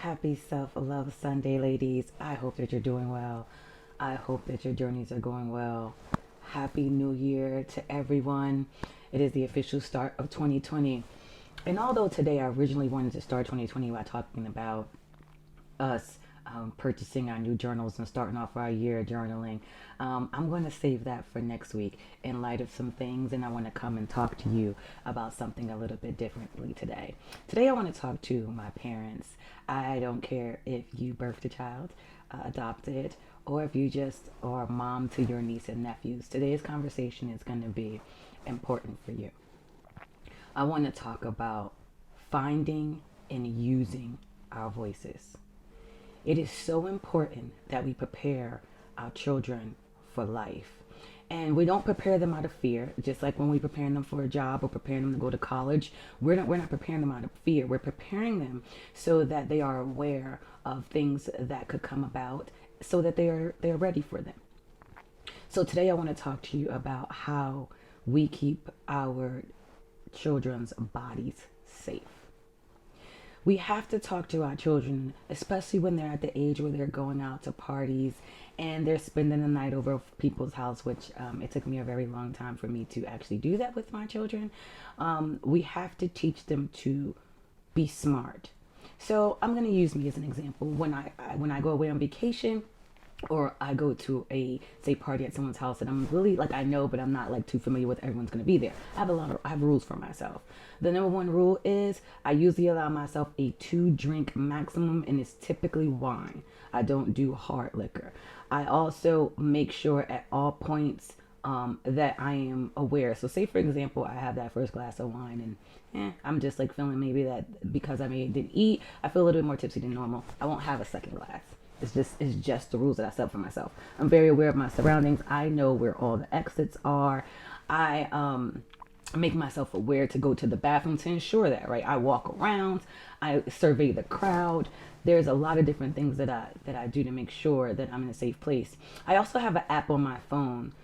Happy Self Love Sunday, ladies. I hope that you're doing well. I hope that your journeys are going well. Happy New Year to everyone. It is the official start of 2020. And although today I originally wanted to start 2020 by talking about us purchasing our new journals and starting off our year journaling. I'm going to save that for next week in light of some things, and I want to come and talk to you about something a little bit differently today. Today, I want to talk to my parents. I don't care if you birthed a child, adopted, or if you just are a mom to your niece and nephews. Today's conversation is going to be important for you. I want to talk about finding and using our voices. It is so important that we prepare our children for life. And we don't prepare them out of fear, just like when we preparing them for a job or preparing them to go to college. We're not preparing them out of fear. We're preparing them so that they are aware of things that could come about, so that they're ready for them. So today I want to talk to you about how we keep our children's bodies safe. We have to talk to our children, especially when they're at the age where they're going out to parties and they're spending the night over people's house, which it took me a very long time for me to actually do that with my children. We have to teach them to be smart. So I'm going to use me as an example. When I go away on vacation, or I go to a say party at someone's house and I'm really like, I know, but I'm not like too familiar with everyone's going to be there. I have rules for myself. The number one rule is I usually allow myself a 2-drink maximum, and it's typically wine. I don't do hard liquor. I also make sure at all points that I am aware. So say for example, I have that first glass of wine and I'm just like feeling maybe that because didn't eat, I feel a little bit more tipsy than normal. I won't have a second glass. It's just the rules that I set for myself. I'm very aware of my surroundings. I know where all the exits are. I make myself aware to go to the bathroom to ensure that, right? I walk around, I survey the crowd. There's a lot of different things that I do to make sure that I'm in a safe place. I also have an app on my phone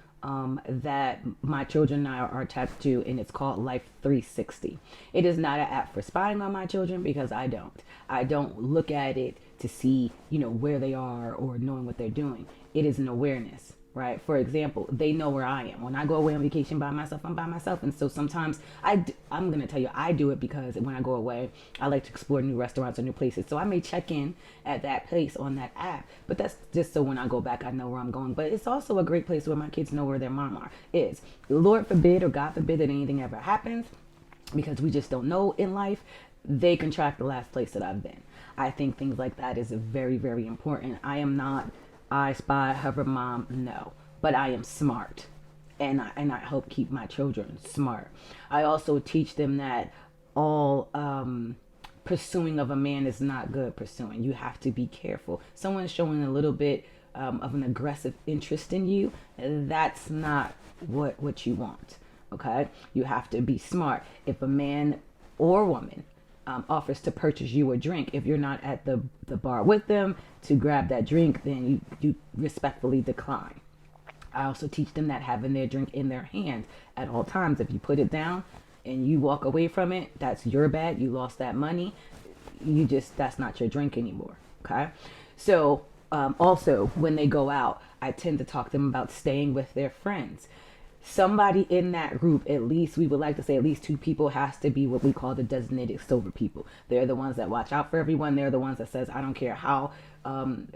that my children and I are attached to, and it's called Life 360. It is not an app for spying on my children because I don't look at it to see, where they are or knowing what they're doing. It is an awareness, right? For example, they know where I am. When I go away on vacation by myself, I'm by myself. And so sometimes I'm going to tell you, I do it because when I go away, I like to explore new restaurants or new places. So I may check in at that place on that app, but that's just so when I go back, I know where I'm going. But it's also a great place where my kids know where their mom is. Lord forbid or God forbid that anything ever happens, because we just don't know in life, they can track the last place that I've been. I think things like that is very, very important. I am not I Spy, Hover Mom, no. But I am smart. And I help keep my children smart. I also teach them that all pursuing of a man is not good pursuing. You have to be careful. Someone showing a little bit of an aggressive interest in you, that's not what you want. Okay? You have to be smart. If a man or woman offers to purchase you a drink, if you're not at the bar with them to grab that drink, then you respectfully decline. I also teach them that having their drink in their hand at all times, if you put it down and you walk away from it, that's your bad. You lost that money. That's not your drink anymore. Okay. So also when they go out, I tend to talk to them about staying with their friends. Somebody in that group, at least we would like to say at least 2 people, has to be what we call the designated sober people. They're the ones that watch out for everyone. They're the ones that says, I don't care how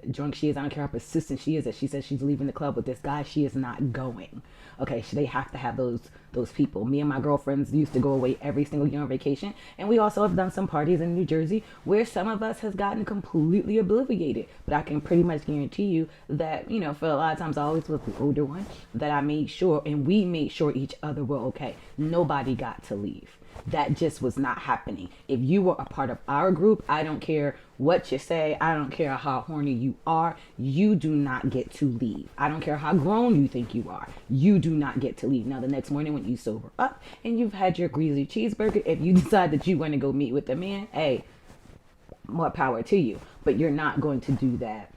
drunk she is, I don't care how persistent she is, that she says she's leaving the club with this guy, she is not going. Okay, so they have to have those people. Me and my girlfriends used to go away every single year on vacation, and we also have done some parties in New Jersey where some of us has gotten completely obliviated. But I can pretty much guarantee you that, for a lot of times I always was the older one, that I made sure, and we made sure each other were okay. Nobody got to leave. That just was not happening. If you were a part of our group, I don't care what you say. I don't care how horny you are. You do not get to leave. I don't care how grown you think you are. You do not get to leave. Now, the next morning when you sober up and you've had your greasy cheeseburger, if you decide that you want to go meet with a man, hey, more power to you. But you're not going to do that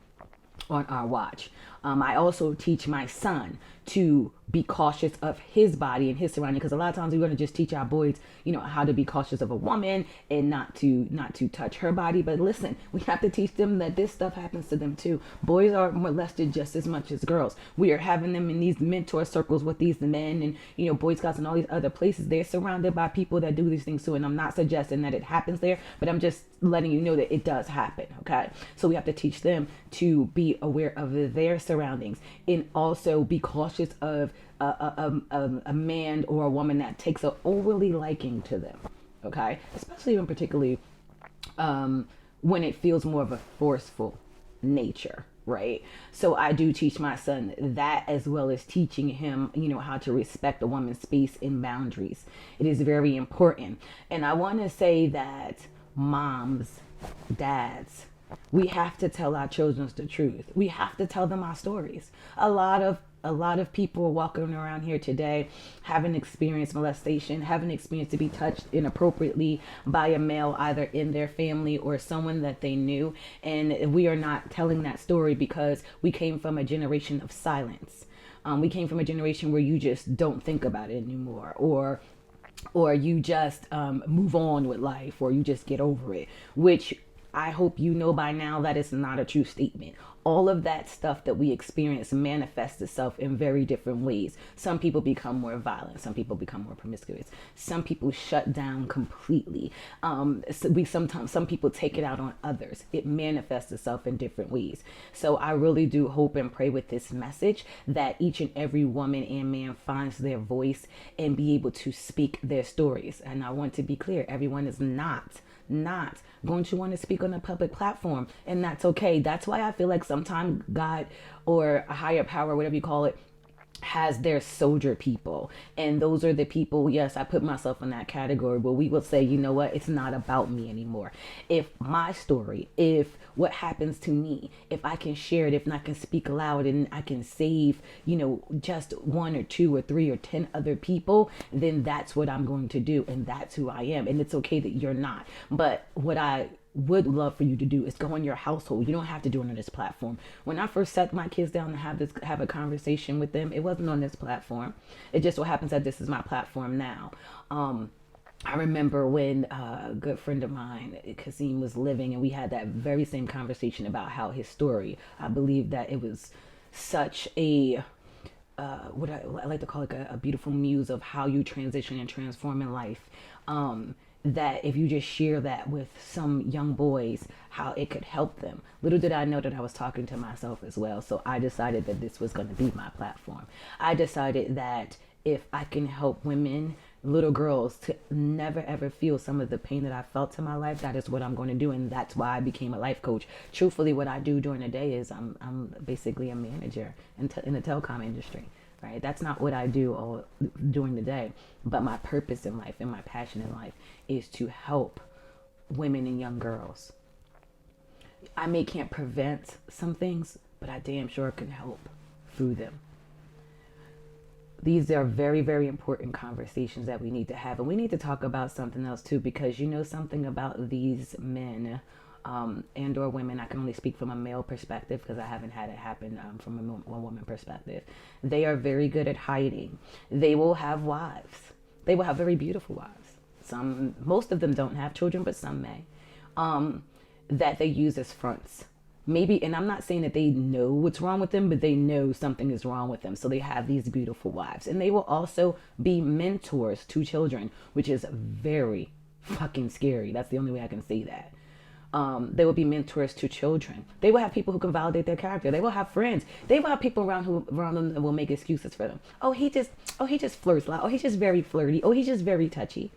on our watch. I also teach my son to be cautious of his body and his surrounding. Because a lot of times we're going to just teach our boys, how to be cautious of a woman and not to touch her body. But listen, we have to teach them that this stuff happens to them too. Boys are molested just as much as girls. We are having them in these mentor circles with these men and, Boy Scouts and all these other places. They're surrounded by people that do these things too. And I'm not suggesting that it happens there, but I'm just letting you know that it does happen. Okay. So we have to teach them to be aware of their surroundings and also be cautious of a man or a woman that takes an overly liking to them. Okay. Especially when particularly when it feels more of a forceful nature. Right. So I do teach my son that, as well as teaching him, how to respect a woman's space and boundaries. It is very important. And I want to say that moms, dads, we have to tell our children the truth. We have to tell them our stories. A lot of people are walking around here today having experienced molestation, having experienced to be touched inappropriately by a male, either in their family or someone that they knew. And we are not telling that story because we came from a generation of silence. We came from a generation where you just don't think about it anymore, or you just move on with life, or you just get over it, which I hope you know by now that is not a true statement. All of that stuff that we experience manifests itself in very different ways. Some people become more violent. Some people become more promiscuous. Some people shut down completely. Some people take it out on others. It manifests itself in different ways. So I really do hope and pray with this message that each and every woman and man finds their voice and be able to speak their stories. And I want to be clear, everyone is not going to want to speak on a public platform, and that's okay. That's why I feel like sometimes God or a higher power, whatever you call it, has their soldier people. And those are the people, yes, I put myself in that category, where we will say, you know what, it's not about me anymore. If my story, if what happens to me, if I can share it, if I can speak aloud and I can save, just 1 or 2 or 3 or 10 other people, then that's what I'm going to do. And that's who I am. And it's okay that you're not. But what I would love for you to do is go in your household. You don't have to do it on this platform. When I first set my kids down to have a conversation with them, it wasn't on this platform. It just so happens that this is my platform now. I remember when a good friend of mine, Kasim, was living, and we had that very same conversation about how his story, I believe that it was such a what I like to call like a beautiful muse of how you transition and transform in life. That if you just share that with some young boys, how it could help them. Little did I know that I was talking to myself as well. So I decided that this was going to be my platform. I decided that if I can help women, little girls, to never ever feel some of the pain that I felt in my life, that is what I'm going to do. And that's why I became a life coach. Truthfully, what I do during the day is I'm basically a manager in the telecom industry. Right? That's not what I do all during the day, but my purpose in life and my passion in life is to help women and young girls. I can't prevent some things, but I damn sure can help through them. These are very, very important conversations that we need to have. And we need to talk about something else too, because something about these men and or women. I can only speak from a male perspective because I haven't had it happen from a woman perspective. They are very good at hiding. They will have wives. They will have very beautiful wives. Most of them don't have children, but some may. That they use as fronts. Maybe, and I'm not saying that they know what's wrong with them, but they know something is wrong with them. So they have these beautiful wives. And they will also be mentors to children, which is very fucking scary. That's the only way I can say that. They will be mentors to children. They will have people who can validate their character. They will have friends. They will have people around them that will make excuses for them. Oh, he just flirts a lot. Oh, he's just very flirty. Oh, he's just very touchy.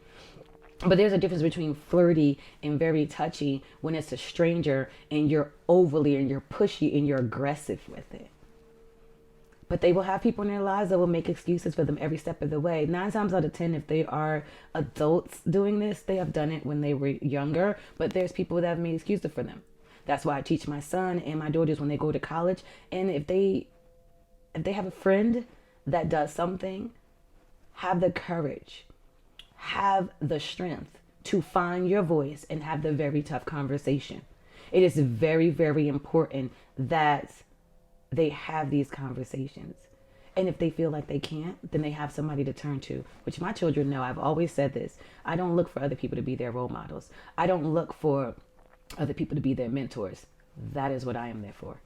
But there's a difference between flirty and very touchy when it's a stranger and you're overly and you're pushy and you're aggressive with it. But they will have people in their lives that will make excuses for them every step of the way. 9 times out of 10, if they are adults doing this, they have done it when they were younger. But there's people that have made excuses for them. That's why I teach my son and my daughters when they go to college. And if they have a friend that does something, have the courage, have the strength to find your voice and have the very tough conversation. It is very, very important that they have these conversations. And if they feel like they can't, then they have somebody to turn to, which my children know. I've always said this. I don't look for other people to be their role models. I don't look for other people to be their mentors. That is what I am there for.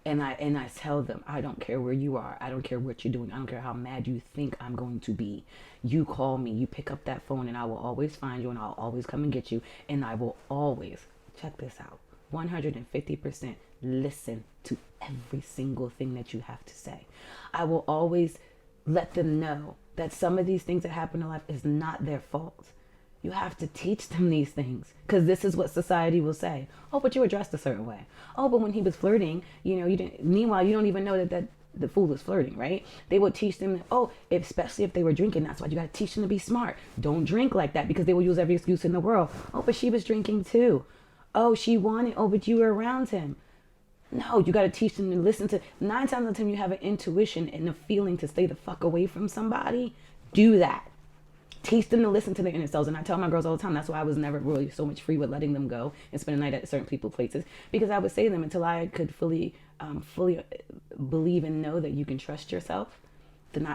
And I tell them, I don't care where you are. I don't care what you're doing. I don't care how mad you think I'm going to be. You call me, you pick up that phone, and I will always find you, and I'll always come and get you. And I will always, check this out, 150% listen to every single thing that you have to say. I will always let them know that some of these things that happen in life is not their fault. You have to teach them these things, because this is what society will say. Oh, but you were dressed a certain way. Oh, but when he was flirting, you didn't. Meanwhile, you don't even know that the fool was flirting, right? They will teach them, oh, especially if they were drinking. That's why you got to teach them to be smart. Don't drink like that, because they will use every excuse in the world. Oh, but she was drinking too. Oh, she wanted. Oh, but you were around him. No, you got to teach them to listen to. 9 times out of 10, you have an intuition and a feeling to stay the fuck away from somebody. Do that. Teach them to listen to their inner selves. And I tell my girls all the time, that's why I was never really so much free with letting them go and spend a night at certain people's places, because I would say to them, until I could fully believe and know that you can trust yourself, then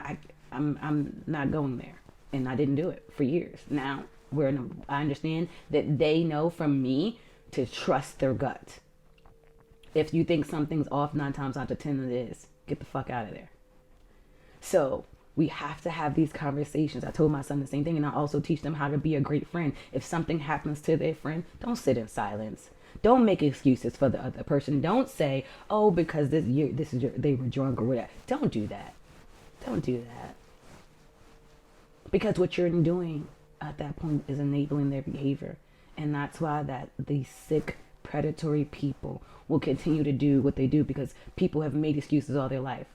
I'm not going there. And I didn't do it for years. Now I understand that they know from me to trust their gut. If you think something's off 9 times out of 10 it is, get the fuck out of there. So we have to have these conversations. I told my son the same thing, and I also teach them how to be a great friend. If something happens to their friend, don't sit in silence. Don't make excuses for the other person. Don't say, oh, because they were drunk or whatever. Don't do that. Don't do that. Because what you're doing at that point is enabling their behavior. And that's why these sick, predatory people will continue to do what they do, because people have made excuses all their life.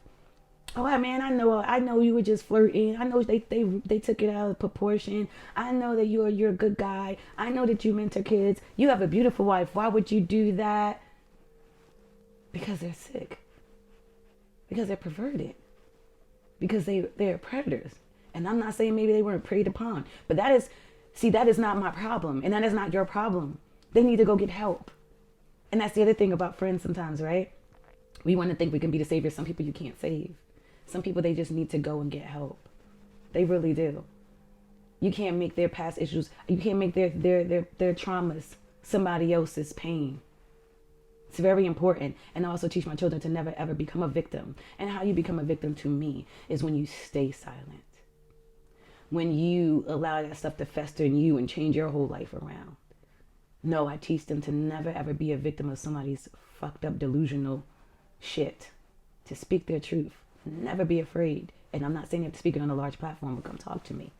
Oh man, I know you were just flirting. I know they took it out of proportion. I know that you're a good guy. I know that you mentor kids. You have a beautiful wife. Why would you do that? Because they're sick. Because they're perverted. Because they're predators. And I'm not saying maybe they weren't preyed upon, but that is not my problem, and that is not your problem. They need to go get help. And that's the other thing about friends sometimes, right? We want to think we can be the savior. Some people you can't save. Some people, they just need to go and get help. They really do. You can't make their past issues, you can't make their traumas somebody else's pain. It's very important. And I also teach my children to never ever become a victim. And how you become a victim to me is when you stay silent. When you allow that stuff to fester in you and change your whole life around. No, I teach them to never ever be a victim of somebody's fucked up delusional shit. To speak their truth. Never be afraid. And I'm not saying you have to speak it on a large platform, but come talk to me.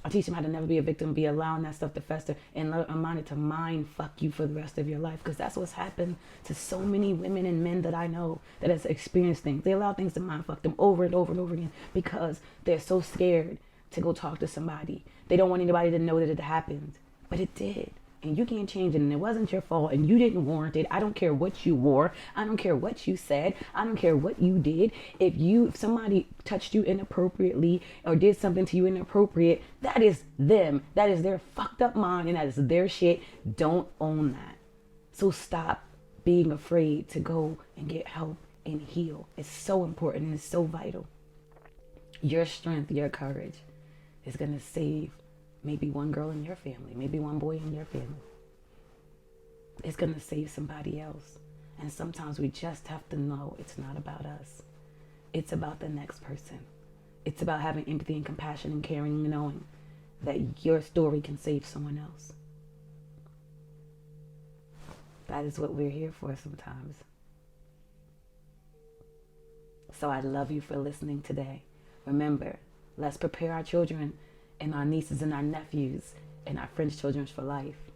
I teach them how to never be a victim, be allowing that stuff to fester, and allow it to mind fuck you for the rest of your life. Because that's what's happened to so many women and men that I know that has experienced things. They allow things to mind fuck them over and over and over again because they're so scared to go talk to somebody. They don't want anybody to know that it happened. But it did. And you can't change it, and it wasn't your fault, and you didn't warrant it. I don't care what you wore. I don't care what you said. I don't care what you did. If somebody touched you inappropriately or did something to you inappropriate, that is them. That is their fucked up mind, and that is their shit. Don't own that. So stop being afraid to go and get help and heal. It's so important, and it's so vital. Your strength, your courage is going to save maybe one girl in your family, maybe one boy in your family. It's going to save somebody else. And sometimes we just have to know it's not about us. It's about the next person. It's about having empathy and compassion and caring and knowing that your story can save someone else. That is what we're here for sometimes. So I love you for listening today. Remember, let's prepare our children and our nieces and our nephews and our friends' children for life,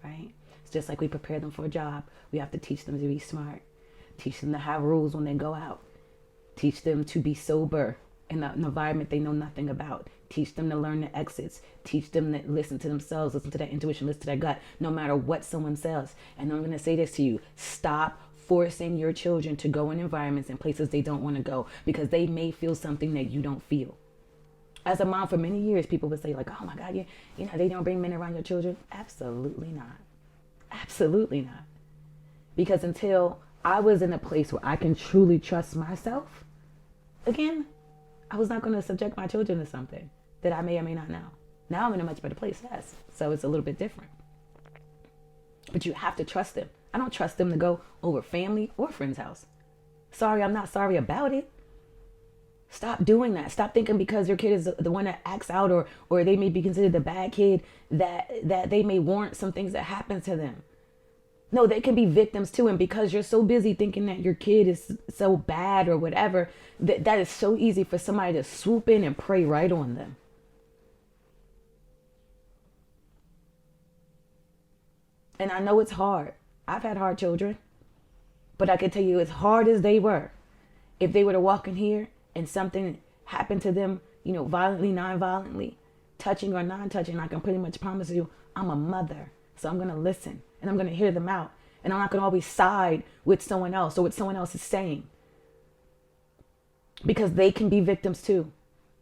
right? It's just like we prepare them for a job. We have to teach them to be smart. Teach them to have rules when they go out. Teach them to be sober in an environment they know nothing about. Teach them to learn the exits. Teach them to listen to themselves, listen to their intuition, listen to their gut, no matter what someone says. And I'm going to say this to you. Stop forcing your children to go in environments and places they don't want to go, because they may feel something that you don't feel. As a mom for many years, people would say like, oh my God, you know, they don't bring men around your children. Absolutely not. Absolutely not. Because until I was in a place where I can truly trust myself again, I was not going to subject my children to something that I may or may not know. Now I'm in a much better place, yes. So it's a little bit different. But you have to trust them. I don't trust them to go over family or friend's house. Sorry, I'm not sorry about it. Stop doing that. Stop thinking because your kid is the one that acts out, or they may be considered the bad kid, that they may warrant some things that happen to them. No, they can be victims too. And because you're so busy thinking that your kid is so bad or whatever, that is so easy for somebody to swoop in and prey right on them. And I know it's hard. I've had hard children. But I can tell you, as hard as they were, if they were to walk in here and something happened to them, violently, non-violently, touching or non-touching, I can pretty much promise you, I'm a mother. So I'm going to listen and I'm going to hear them out. And I'm not going to always side with someone else or what someone else is saying. Because they can be victims too.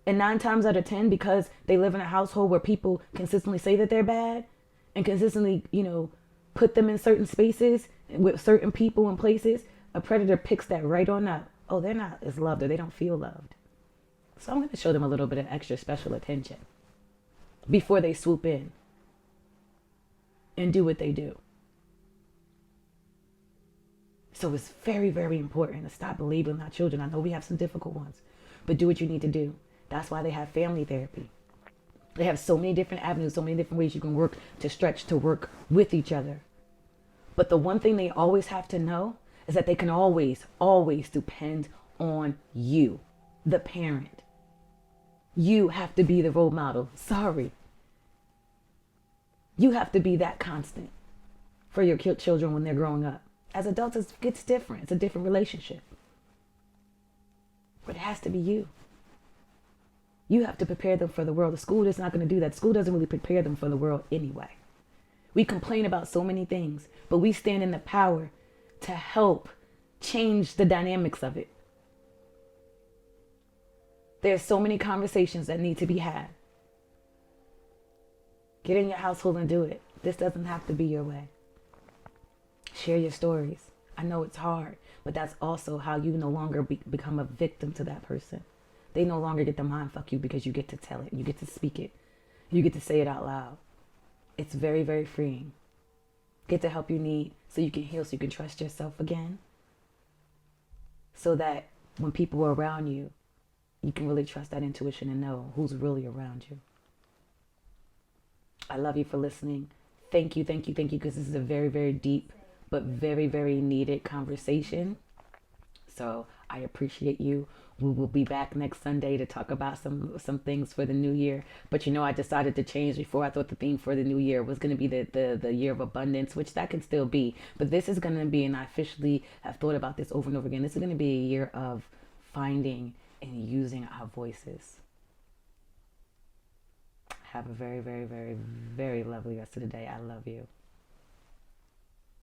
And 9 times out of 10, because they live in a household where people consistently say that they're bad and consistently, put them in certain spaces with certain people and places, a predator picks that right on up. Oh, they're not as loved or they don't feel loved. So I'm going to show them a little bit of extra special attention before they swoop in and do what they do. So it's very, very important to stop believing our children. I know we have some difficult ones, but do what you need to do. That's why they have family therapy. They have so many different avenues, so many different ways you can work to stretch to work with each other. But the one thing they always have to know is that they can always, always depend on you, the parent. You have to be the role model. Sorry. You have to be that constant for your children when they're growing up. As adults, it gets different. It's a different relationship. But it has to be you. You have to prepare them for the world. The school is not going to do that. School doesn't really prepare them for the world anyway. We complain about so many things, but we stand in the power to help change the dynamics of it. There's so many conversations that need to be had. Get in your household and do it. This doesn't have to be your way. Share your stories. I know it's hard, but that's also how you no longer become a victim to that person. They no longer get to mind fuck you because you get to tell it. You get to speak it. You get to say it out loud. It's very, very freeing. Get the help you need so you can heal, so you can trust yourself again. So that when people are around you, you can really trust that intuition and know who's really around you. I love you for listening. Thank you, because this is a very, very deep, but very, very needed conversation. So I appreciate you. We will be back next Sunday to talk about some things for the new year. But I decided to change before. I thought the theme for the new year was going to be the year of abundance, which that can still be. But this is going to be, and I officially have thought about this over and over again, this is going to be a year of finding and using our voices. Have a very, very, very, very lovely rest of the day. I love you.